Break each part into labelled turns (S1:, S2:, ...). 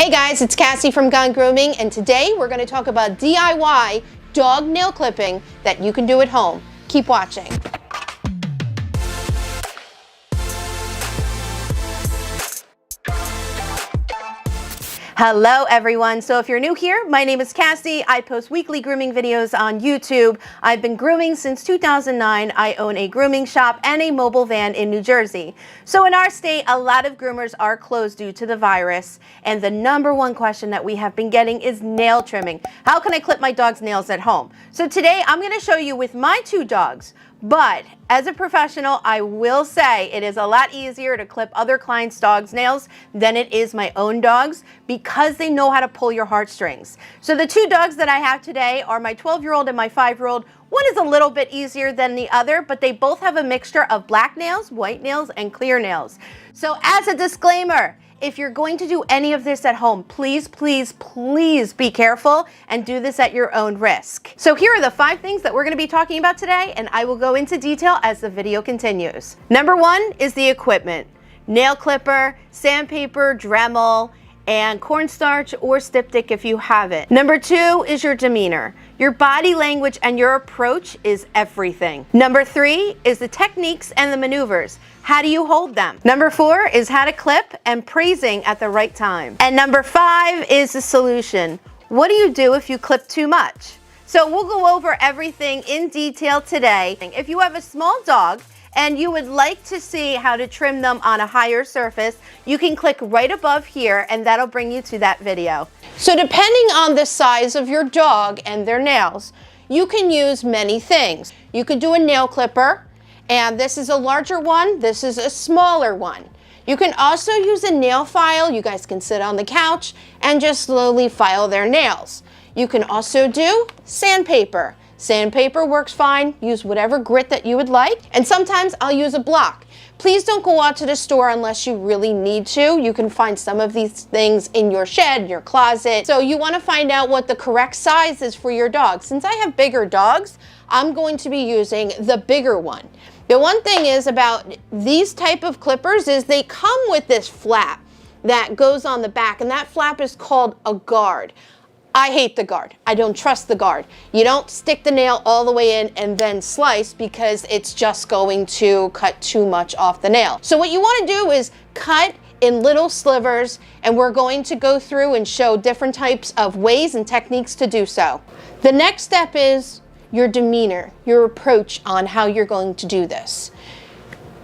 S1: Hey guys, it's Cassie from Gone Grooming, and today we're going to talk about DIY dog nail clipping that you can do at home. Keep watching. Hello everyone. So if you're new here, my name is Cassie. I post weekly grooming videos on YouTube. I've been grooming since 2009. I own a grooming shop and a mobile van in New Jersey. So in our state, a lot of groomers are closed due to the virus. And the number one question that we have been getting is nail trimming. How can I clip my dog's nails at home? So today I'm going to show you with my two dogs. But as a professional, I will say it is a lot easier to clip other clients' dogs' nails than it is my own dogs because they know how to pull your heartstrings. So the two dogs that I have today are my 12-year-old and my 5-year-old. One is a little bit easier than the other, but they both have a mixture of black nails, white nails, and clear nails. So as a disclaimer, if you're going to do any of this at home, please, please, please be careful and do this at your own risk. So here are the 5 things that we're going to be talking about today, and I will go into detail as the video continues. Number 1 is the equipment. Nail clipper, sandpaper, Dremel, and cornstarch or styptic if you have it. Number 2 is your demeanor. Your body language and your approach is everything. Number 3 is the techniques and the maneuvers. How do you hold them? Number 4 is how to clip and praising at the right time. And number 5 is the solution. What do you do if you clip too much? So we'll go over everything in detail today. If you have a small dog and you would like to see how to trim them on a higher surface, you can click right above here and that'll bring you to that video. So depending on the size of your dog and their nails, you can use many things. You could do a nail clipper, and this is a larger one, this is a smaller one. You can also use a nail file. You guys can sit on the couch and just slowly file their nails. You can also do sandpaper. Sandpaper works fine. Use whatever grit that you would like. And sometimes I'll use a block. Please don't go out to the store unless you really need to. You can find some of these things in your shed, your closet. So you want to find out what the correct size is for your dog. Since I have bigger dogs, I'm going to be using the bigger one. The one thing is about these type of clippers is they come with this flap that goes on the back, and that flap is called a guard. I hate the guard. I don't trust the guard. You don't stick the nail all the way in and then slice because it's just going to cut too much off the nail. So what you want to do is cut in little slivers, and we're going to go through and show different types of ways and techniques to do so. The next step is your demeanor, your approach on how you're going to do this.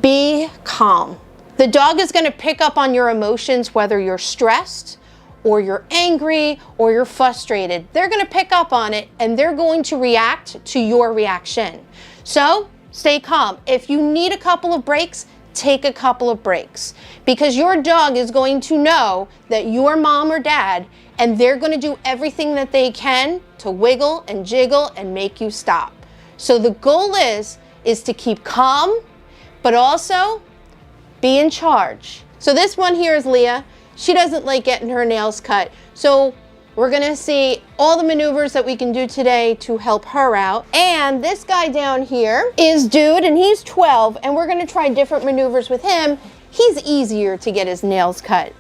S1: Be calm. The dog is going to pick up on your emotions, whether you're stressed or you're angry or you're frustrated. They're going to pick up on it and they're going to react to your reaction. So stay calm. If you need a couple of breaks, take a couple of breaks, because your dog is going to know that you're mom or dad, and they're going to do everything that they can to wiggle and jiggle and make you stop. So the goal is to keep calm, but also be in charge. So this one here is Leah. She doesn't like getting her nails cut. So we're going to see all the maneuvers that we can do today to help her out. And this guy down here is Dude, and he's 12, and we're going to try different maneuvers with him. He's easier to get his nails cut.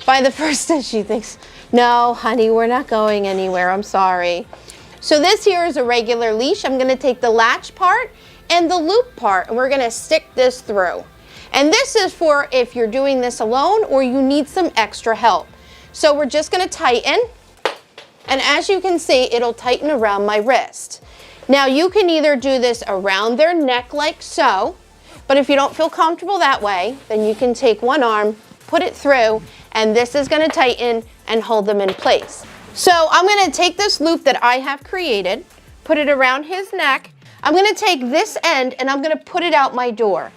S1: By the first time she thinks, no, honey, we're not going anywhere. I'm sorry. So this here is a regular leash. I'm going to take the latch part and the loop part, and we're going to stick this through. And this is for if you're doing this alone or you need some extra help. So we're just going to tighten, and as you can see, it'll tighten around my wrist. Now you can either do this around their neck like so, but if you don't feel comfortable that way, then you can take one arm, put it through, and this is going to tighten and hold them in place. So I'm going to take this loop that I have created, put it around his neck. I'm going to take this end and I'm going to put it out my door.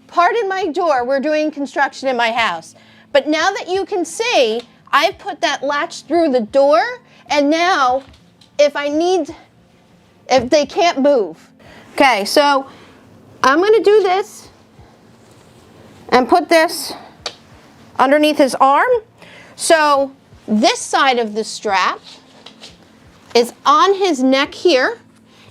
S1: Pardon my door, we're doing construction in my house. But now that you can see, I've put that latch through the door, and now if they can't move. Okay, so I'm going to do this and put this underneath his arm. So this side of the strap is on his neck here,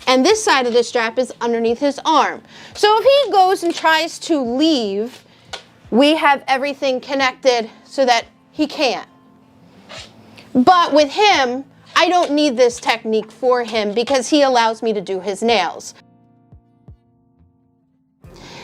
S1: and this side of the strap is underneath his arm. So if he goes and tries to leave, we have everything connected so that he can't. But with him, I don't need this technique for him because he allows me to do his nails.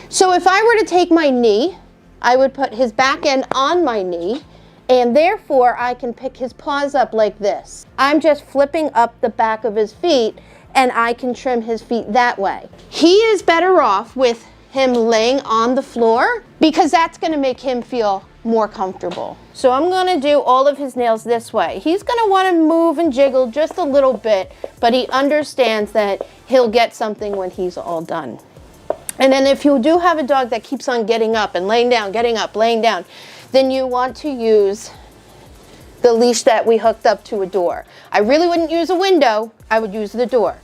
S1: So if I were to take my knee, I would put his back end on my knee, and therefore I can pick his paws up like this. I'm just flipping up the back of his feet, and I can trim his feet that way. He is better off with him laying on the floor because that's going to make him feel more comfortable. So I'm going to do all of his nails this way. He's going to want to move and jiggle just a little bit, but he understands that he'll get something when he's all done. And then if you do have a dog that keeps on getting up and laying down, getting up, laying down, then you want to use the leash that we hooked up to a door. I really wouldn't use a window, I would use the door.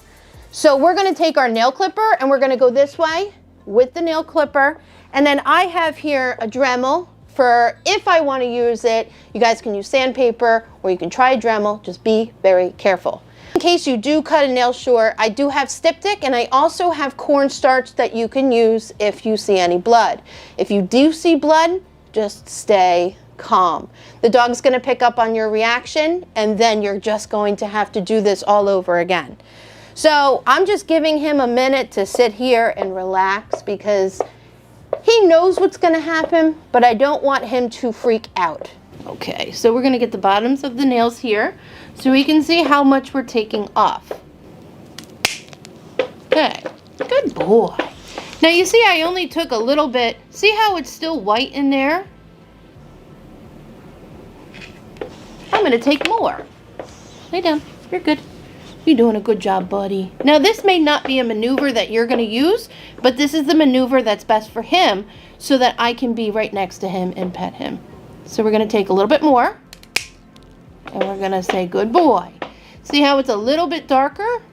S1: So we're going to take our nail clipper and we're going to go this way with the nail clipper. And then I have here a Dremel for if I want to use it. You guys can use sandpaper or you can try a Dremel, just be very careful. In case you do cut a nail short, I do have styptic and I also have cornstarch that you can use if you see any blood. If you do see blood, just stay calm. The dog's going to pick up on your reaction and then you're just going to have to do this all over again. So I'm just giving him a minute to sit here and relax because he knows what's going to happen, but I don't want him to freak out. Okay, so we're going to get the bottoms of the nails here so we can see how much we're taking off. Okay, good boy. Now you see I only took a little bit. See how it's still white in there? I'm going to take more. Lay down, you're good. You're doing a good job, buddy. Now this may not be a maneuver that you're going to use, but this is the maneuver that's best for him so that I can be right next to him and pet him. So we're going to take a little bit more and we're going to say good boy. See how it's a little bit darker?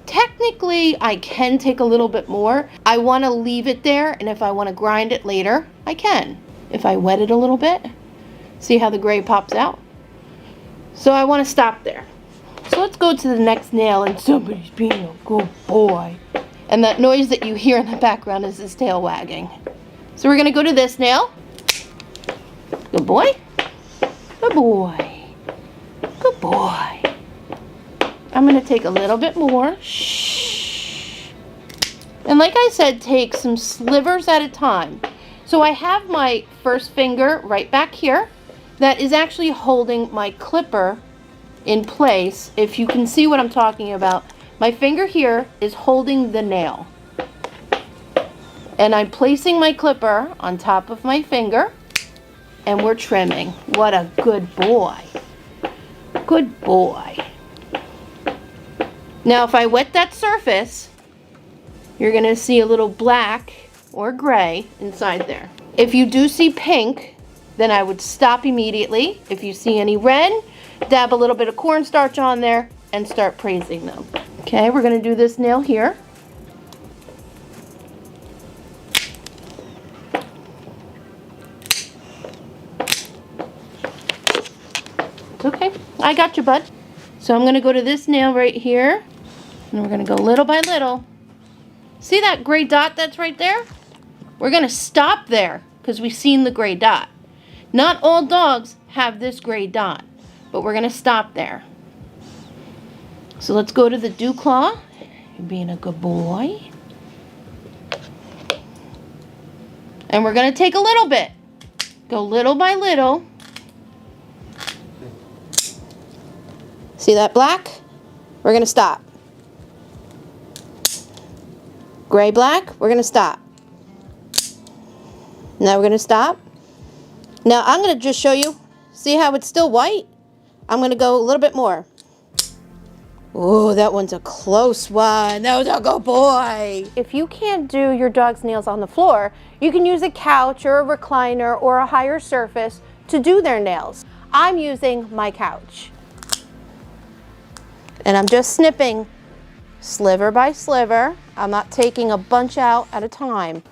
S1: Technically, I can take a little bit more. I want to leave it there, and if I want to grind it later, I can. If I wet it a little bit, see how the gray pops out? So I want to stop there. So let's go to the next nail, and somebody's being a good boy. And that noise that you hear in the background is his tail wagging. So we're going to go to this nail. Good boy. Good boy. Good boy. I'm going to take a little bit more. Shh. And like I said, take some slivers at a time. So I have my first finger right back here that is actually holding my clipper in place. If you can see what I'm talking about, my finger here is holding the nail. And I'm placing my clipper on top of my finger and we're trimming. What a good boy. Good boy. Now if I wet that surface, you're going to see a little black or gray inside there. If you do see pink, then I would stop immediately. If you see any red, dab a little bit of cornstarch on there and start praising them. Okay, we're going to do this nail here. It's okay, I got you, bud. So I'm going to go to this nail right here, and we're going to go little by little. See that gray dot that's right there? We're going to stop there because we've seen the gray dot. Not all dogs have this gray dot, but we're going to stop there. So let's go to the dew claw. You're being a good boy. And we're going to take a little bit. Go little by little. See that black? We're going to stop. Gray black, we're going to stop. Now we're going to stop. Now I'm going to just show you. See how it's still white? I'm going to go a little bit more. Oh, that one's a close one. That was a good boy. If you can't do your dog's nails on the floor, you can use a couch or a recliner or a higher surface to do their nails. I'm using my couch. And I'm just snipping sliver by sliver. I'm not taking a bunch out at a time.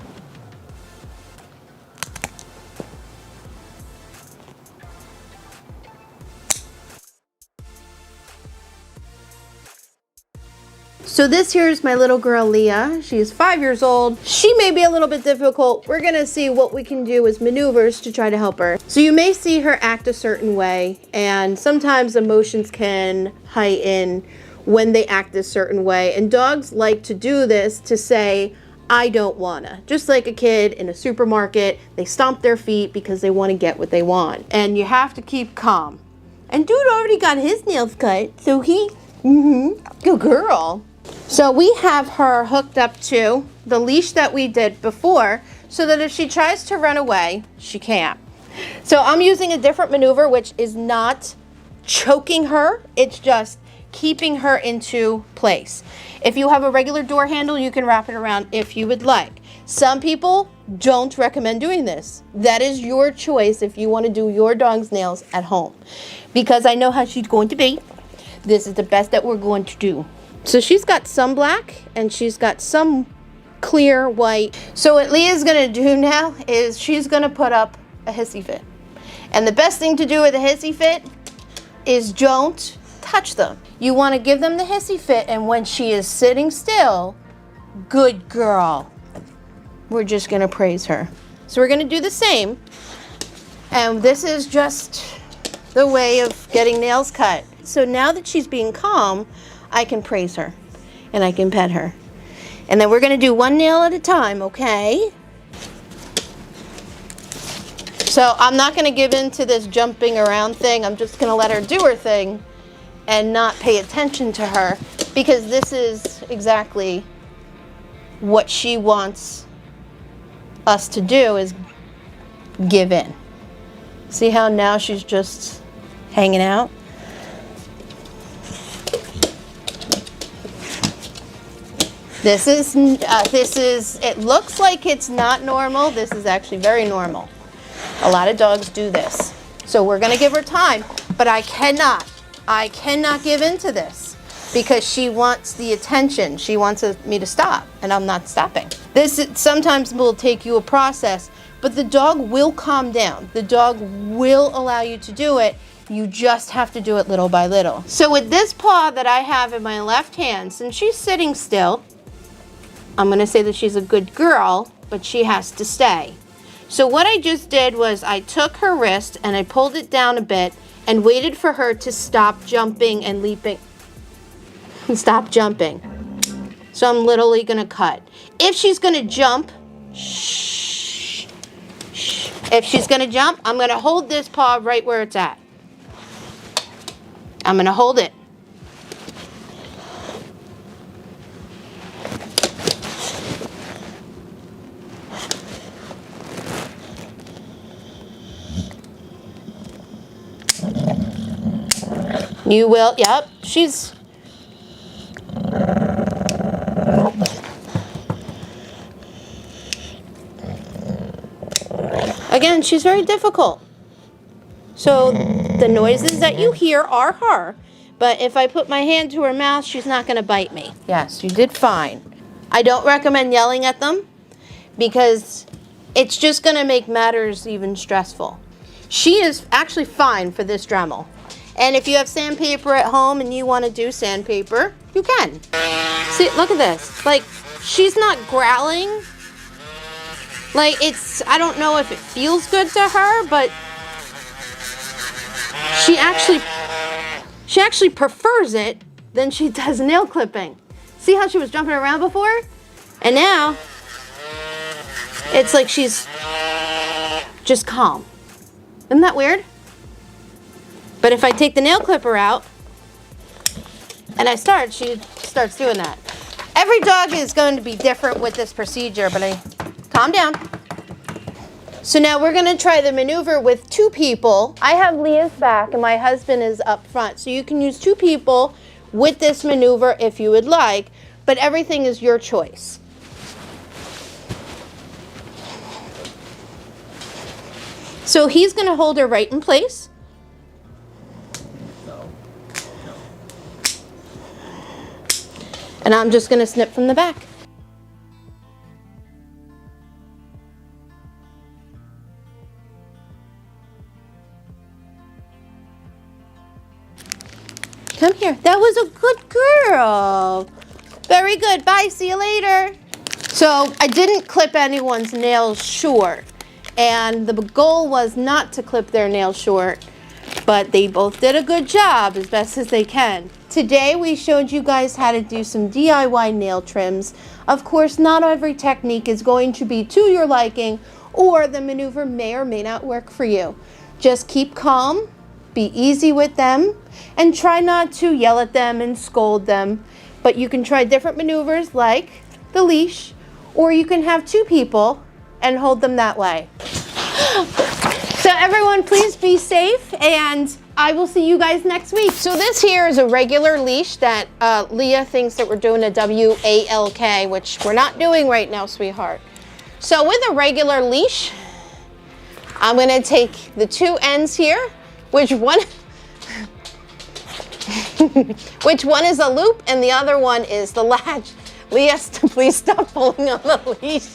S1: So this here is my little girl, Leah. She is 5 years old. She may be a little bit difficult. We're gonna see what we can do as maneuvers to try to help her. So you may see her act a certain way, and sometimes emotions can heighten when they act a certain way. And dogs like to do this to say, I don't wanna. Just like a kid in a supermarket, they stomp their feet because they wanna get what they want. And you have to keep calm. And dude already got his nails cut, so good girl. So we have her hooked up to the leash that we did before so that if she tries to run away, she can't. So I'm using a different maneuver, which is not choking her. It's just keeping her into place. If you have a regular door handle, you can wrap it around if you would like. Some people don't recommend doing this. That is your choice if you want to do your dog's nails at home. Because I know how she's going to be. This is the best that we're going to do. So she's got some black and she's got some clear white. So what Leah's gonna do now is she's gonna put up a hissy fit. And the best thing to do with a hissy fit is don't touch them. You wanna give them the hissy fit, and when she is sitting still, good girl. We're just gonna praise her. So we're gonna do the same. And this is just the way of getting nails cut. So now that she's being calm, I can praise her and I can pet her. And then we're gonna do one nail at a time, okay? So I'm not gonna give in to this jumping around thing. I'm just gonna let her do her thing and not pay attention to her, because this is exactly what she wants us to do, is give in. See how now she's just hanging out? This is, it looks like it's not normal. This is actually very normal. A lot of dogs do this. So we're gonna give her time, but I cannot give in to this because she wants the attention. She wants me to stop, and I'm not stopping. This sometimes will take you a process, but the dog will calm down. The dog will allow you to do it. You just have to do it little by little. So with this paw that I have in my left hand, since she's sitting still, I'm gonna say that she's a good girl, but she has to stay. So what I just did was I took her wrist and I pulled it down a bit and waited for her to stop jumping and leaping. Stop jumping. So I'm literally gonna cut. If she's gonna jump, shh, shh. If she's gonna jump, I'm gonna hold this paw right where it's at. I'm gonna hold it. You will, yep, she's... Again, she's very difficult. So the noises that you hear are her, but if I put my hand to her mouth, she's not gonna bite me. Yes, you did fine. I don't recommend yelling at them because it's just gonna make matters even stressful. She is actually fine for this Dremel. And if you have sandpaper at home and you want to do sandpaper, you can. See, look at this. Like, she's not growling. Like, it's, I don't know if it feels good to her, but she actually prefers it than she does nail clipping. See how she was jumping around before? And now, it's like she's just calm. Isn't that weird? But if I take the nail clipper out and I start, she starts doing that. Every dog is going to be different with this procedure, but calm down. So now we're gonna try the maneuver with 2 people. I have Leah's back and my husband is up front. So you can use 2 people with this maneuver if you would like, but everything is your choice. So he's gonna hold her right in place. And I'm just gonna snip from the back. Come here. That was a good girl. Very good. Bye. See you later. So I didn't clip anyone's nails short, and the goal was not to clip their nails short, but they both did a good job as best as they can. Today we showed you guys how to do some DIY nail trims. Of course, not every technique is going to be to your liking, or the maneuver may or may not work for you. Just keep calm, be easy with them, and try not to yell at them and scold them. But you can try different maneuvers like the leash, or you can have two people and hold them that way. So everyone, please be safe, and I will see you guys next week. So this here is a regular leash that Leah thinks that we're doing a WALK, which we're not doing right now, sweetheart. So with a regular leash, I'm gonna take the two ends here, which one is a loop and the other one is the latch. Leah, please stop pulling on the leash.